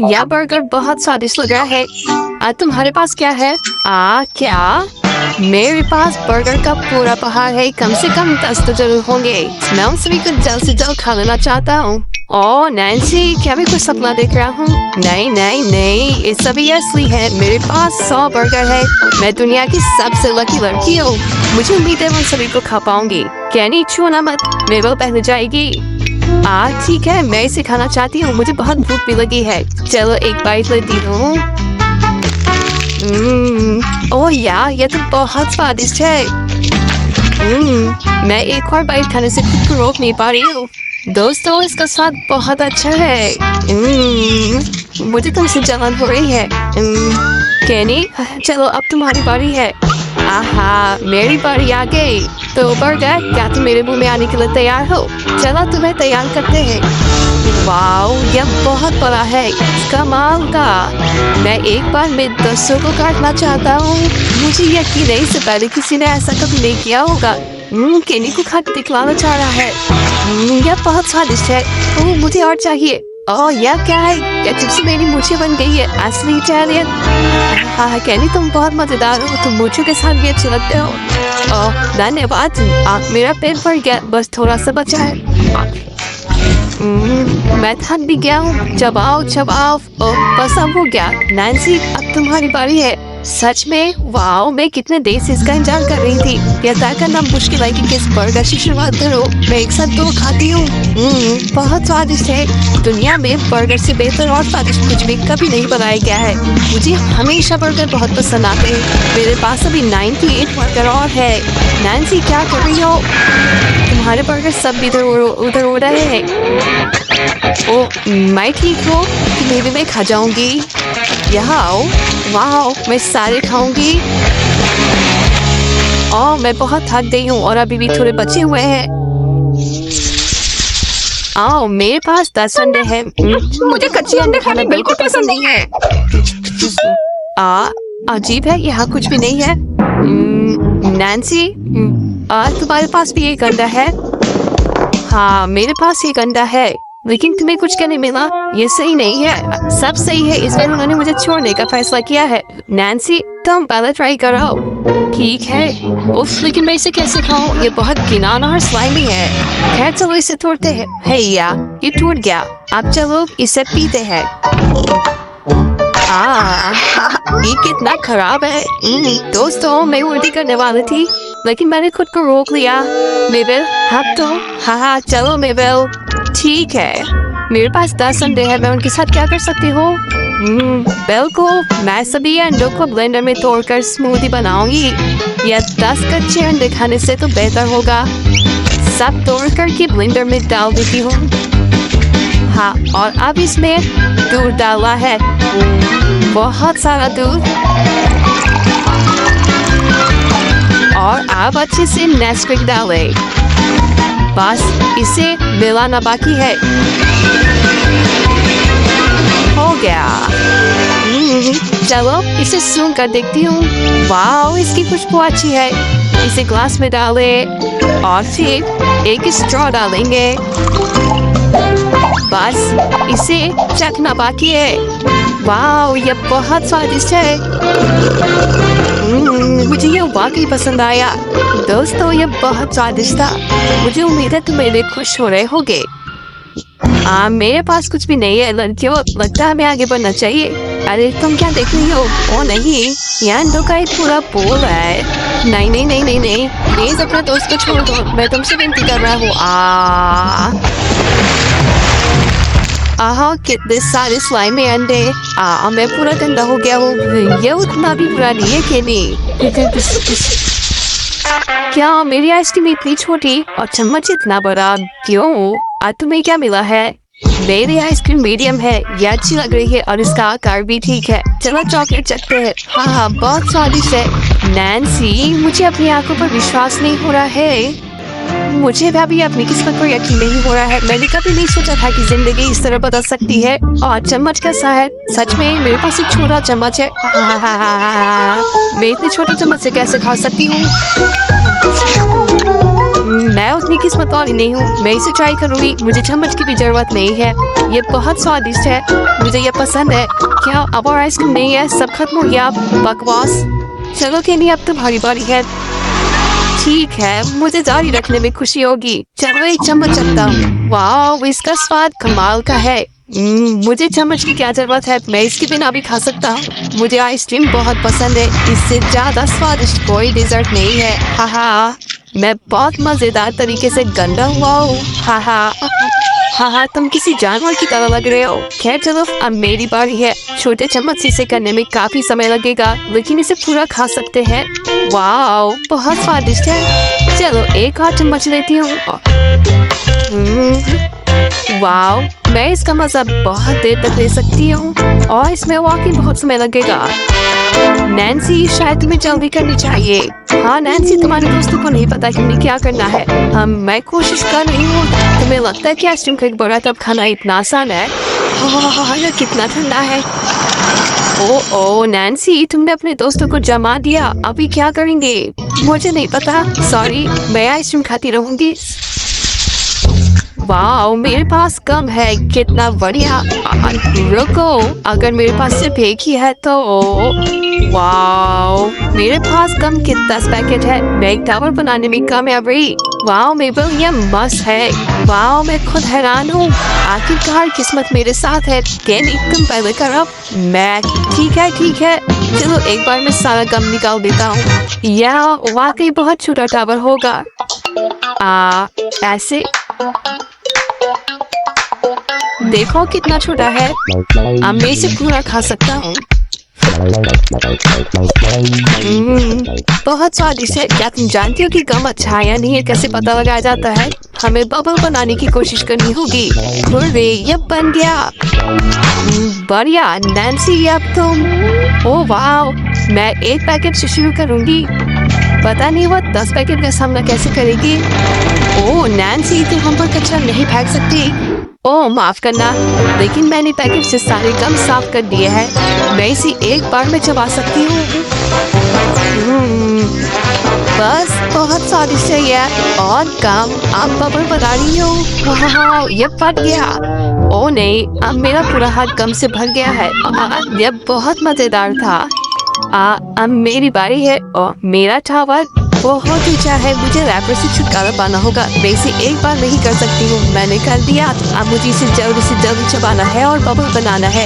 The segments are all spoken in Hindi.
यह बर्गर बहुत स्वादिष्ट लग रहा है। तुम्हारे पास क्या है? क्या? मेरे पास बर्गर का पूरा पहाड़ है। कम से कम 10 तो जरूर होंगे। मैं उन सभी को जल्द से जल्द खा लेना चाहता हूँ। ओह नैन्सी, क्या मैं कुछ सपना देख रहा हूँ? नहीं नहीं नहीं, ये सभी असली है। मेरे पास 100 बर्गर है। मैं दुनिया की सबसे लकी लड़की हूँ। मुझे उम्मीद है मैं सभी को खा पाऊंगी। कैनी छूना मत, मेबल पहले जाएगी। ठीक है, मैं इसे खाना चाहती हूँ। मुझे बहुत भूख भी लगी है। चलो एक बाइट लेती हूँ। ओह यार, ये तो बहुत स्वादिष्ट है। मैं एक और बाइट खाने से खुद को रोक नहीं पा रही हूँ। दोस्तों, इसका स्वाद बहुत अच्छा है। मुझे तुमसे जलन हो रही है। कैनी, चलो अब तुम्हारी बारी है। आहा, मेरी बारी आ गई। तो बर्गर, क्या तुम मेरे मुंह में आने के लिए तैयार हो? चलो तुम्हें तैयार करते हैं। वाओ, यह बहुत बड़ा है। कमाल का। मैं एक बार में 10 को काटना चाहता हूँ। मुझे यकीन है इससे पहले किसी ने ऐसा कभी नहीं किया होगा। केनी को खा के दिखलाना चाह रहा है। यह बहुत स्वादिष्ट है। ओह, मुझे और चाहिए। ओह, यह क्या है? क्या चिप्स मेरी मूछें बन गई है? असली इटालियन। हाँ कैनी, तुम बहुत मजेदार हो। तुम मूछों के साथ भी अच्छे लगते हो। ओह धन्यवाद। मेरा पेट भर गया, बस थोड़ा सा बचा है। मैं थक भी गया हूँ। चबाओ चबाओ। ओह बस अब हो गया। नैन्सी, अब तुम्हारी बारी है। सच में? वाओ, मैं कितने देर से इसका इंतजार कर रही थी। यह तय करना मुश्किल है कि किस बर्गर से शुरुआत करो। मैं एक साथ 2 खाती हूँ। बहुत स्वादिष्ट है। दुनिया में बर्गर से बेहतर और स्वादिष्ट कुछ भी कभी नहीं बनाया गया है। मुझे हमेशा बर्गर बहुत पसंद आते हैं। मेरे पास अभी 98 बर्गर और है। नैन्सी, क्या कर रही हो? तुम्हारे बर्गर सब इधर उधर उड़ रहे हैं। ओह, मैं ठीक हूँ। तुम्हें भी मैं खा जाऊंगी। यहाँ आओ। वाओ, मैं सारे खाऊंगी। ओह, मैं बहुत थक गई हूँ और अभी भी थोड़े बचे हुए हैं। आओ, मेरे पास 10 अंडे हैं। मुझे कच्चे अंडे खाना बिल्कुल पसंद नहीं है। अजीब है, यहाँ कुछ भी नहीं है। नैन्सी, तुम्हारे पास भी एक अंडा है? हाँ, मेरे पास एक अंडा है, लेकिन तुम्हें कुछ क्या नहीं मिला। ये सही नहीं है। सब सही है, इसलिए उन्होंने मुझे छोड़ने का फैसला किया है। नैन्सी, तुम पहले ट्राई करो। ठीक है। उफ, लेकिन मैं इसे कैसे खाऊं? ये बहुत घिनौना और स्लाइमी है। खैर चलो इसे तोड़ते हैं। हैया, ये टूट गया। अब चलो इसे पीते हैं। ये कितना खराब है। दोस्तों, मैं उल्टी करने वाली थी, लेकिन मैंने खुद को रोक लिया। मेबल, हाँ तो हाँ चलो मेबल। ठीक है, मेरे पास 10 अंडे हैं। मैं उनके साथ क्या कर सकती हूँ? बिल्कुल, मैं सभी अंडों को ब्लेंडर में तोड़कर स्मूदी बनाऊंगी। या 10 कच्चे अंडे खाने से तो बेहतर होगा। सब तोड़कर के ब्लेंडर में डाल देती हूँ। हाँ, और अब इसमें दूध डाला है। बहुत सारा दूध। और अब अच्छे से नेस्क्विक डालें। बस इसे मिलाना बाकी है। हो गया। चलो इसे सूंघ कर देखती हूँ। वाओ, इसकी खुशबू अच्छी है। इसे ग्लास में डालें और फिर एक स्ट्रॉ डालेंगे। बस इसे चखना बाकी है। वाओ, ये बहुत स्वादिष्ट है। मुझे ये वाकई पसंद आया। दोस्तों, ये बहुत स्वादिष्ट था। मुझे उम्मीद है तुम मेरे खुश हो रहे होगे। मेरे पास कुछ भी नहीं है लड़कियों, लगता है हमें आगे बढ़ना चाहिए। अरे तुम क्या देख रही हो? ओ नहीं, यहाँ अंडों का एक पूरा बोल है। नहीं नहीं नहीं नहीं नहीं, प्लीज अपने दोस्त को छोड़ दो। मैं तुमसे विनती कर रहा हूँ। कितने सारे स्लाइमी अंडे। मैं पूरा गंदा हो गया हूँ। ये उतना भी बुरा नहीं है कि नहीं। क्या मेरी आइसक्रीम इतनी छोटी और चम्मच इतना बड़ा? क्यों? आज तुम्हें क्या मिला है? मेरी आइसक्रीम मीडियम है। ये अच्छी लग रही है और इसका आकार भी ठीक है। चलो चॉकलेट चखते हैं। हाँ, बहुत स्वादिष्ट है। नैन्सी, मुझे अपनी आंखों पर विश्वास नहीं हो रहा है। मुझे भी अभी अपनी किस्मत पर यकीन नहीं हो रहा है। मैंने कभी नहीं सोचा था कि जिंदगी इस तरह बदल सकती है। और चम्मच कैसा है? सच में मेरे पास एक छोटा चम्मच है। मैं इतने छोटे चम्मच से कैसे खा सकती हूँ? मैं उतनी किस्मत वाली नहीं हूँ, मैं इसे ट्राई करूँगी। मुझे चम्मच की भी जरूरत नहीं है, ये बहुत स्वादिष्ट है, मुझे ये पसंद है। क्या अब और आइसक्रीम नहीं है? सब खत्म हो गया, बकवास। चलो केनी अब तुम्हारी बारी है। ठीक है, मुझे जारी रखने में खुशी होगी। चलो एक चम्मच चखता हूँ। वाह, इसका स्वाद कमाल का है। मुझे चम्मच की क्या जरूरत है, मैं इसके बिना भी खा सकता हूँ। मुझे आइसक्रीम बहुत पसंद है, इससे ज्यादा स्वादिष्ट कोई डिजर्ट नहीं है। हाहा, मैं बहुत मजेदार तरीके से गंदा हुआ हूँ। हाहा, तुम किसी जानवर की तरह लग रहे हो। खैर चलो, अब मेरी बारी है। छोटे चम्मच से इसे करने में काफी समय लगेगा, लेकिन इसे पूरा खा सकते हैं। वाह, बहुत स्वादिष्ट है। चलो एक और चम्मच लेती हूँ। वाओ, मैं इसका मजा बहुत देर तक ले सकती हूँ और इसमें वाकई बहुत समय लगेगा। नैन्सी, शायद तुम्हें जल्दी करनी चाहिए। हाँ नैन्सी, तुम्हारे दोस्तों को नहीं पता कि हमें क्या करना है। मैं कोशिश कर रही हूँ। तुम्हें लगता है कि आइसक्रीम का एक बड़ा टब खाना इतना आसान है? हाँ, ये कितना ठंडा है। ओ नैन्सी, तुमने अपने दोस्तों को जमा दिया, अभी क्या करेंगे? मुझे नहीं पता, सॉरी, मैं आइसक्रीम खाती रहूंगी। वाओ, मेरे पास कम है, कितना बढ़िया। रुको, अगर मेरे पास सिर्फ एक ही है तो वाओ, मेरे पास कम के 10 पैकेट है। मैं एक टावर बनाने में कामयाब रही। वाओ मेबल, ये मस्त है। वाओ, मैं खुद हैरान हूँ, आखिरकार किस्मत मेरे साथ है। केनी, तुम पहले करो। मैं ठीक है, चलो एक बार मैं सारा गम निकाल देता हूँ। यह वाकई बहुत छोटा टावर होगा। ऐसे देखो कितना छोटा है। अब मैं इसे पूरा खा सकता हूँ। बहुत स्वादिष्ट है। क्या तुम जानती हो कि गम अच्छा है या नहीं, कैसे पता लगाया जाता है? हमें बबल बनाने की कोशिश करनी होगी। ये बन गया। बढ़िया नैन्सी, अब तुम। ओह वाह, मैं एक पैकेट से शुरू करूंगी। पता नहीं वो 10 पैकेट का सामना कैसे करेगी। ओह नैन्सी, तुम हम पर कचरा नहीं फेंक सकती। ओह माफ करना, लेकिन मैंने पैकेट से सारे गम साफ कर दिए हैं। मैं इसे एक बार में चबा सकती हूँ। बस, बहुत स्वादिष्ट है ये। और गम, आप बबल बना रही हो। ये फट गया। ओह नहीं, अब मेरा पूरा हाथ गम से भर गया है। यह बहुत मजेदार था। अब मेरी बारी है और मेरा टावर बहुत ऊंचा है। मुझे रैपर से छुटकारा पाना होगा। मैं इसे एक बार नहीं कर सकती हूँ, मैंने कर दिया। अब मुझे इसे जल्दी से जल्दी चबाना है और बबल बनाना है।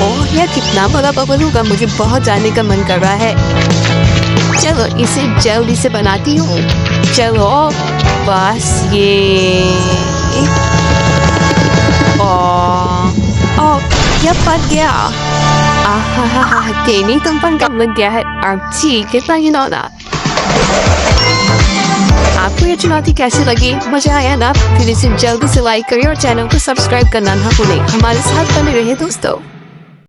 ओह, यह कितना बड़ा बबल होगा, मुझे बहुत जाने का मन कर रहा है। चलो इसे जल्दी से बनाती हूँ। चलो बस ये यह फट गया। केनी, तुम पर गम लग गया है। कितना घिनौना। आपको ये चुनौती कैसी लगी? मजा आया ना? फिर इसे जल्दी से लाइक करें और चैनल को सब्सक्राइब करना ना भूलें। हमारे साथ बने रहे दोस्तों।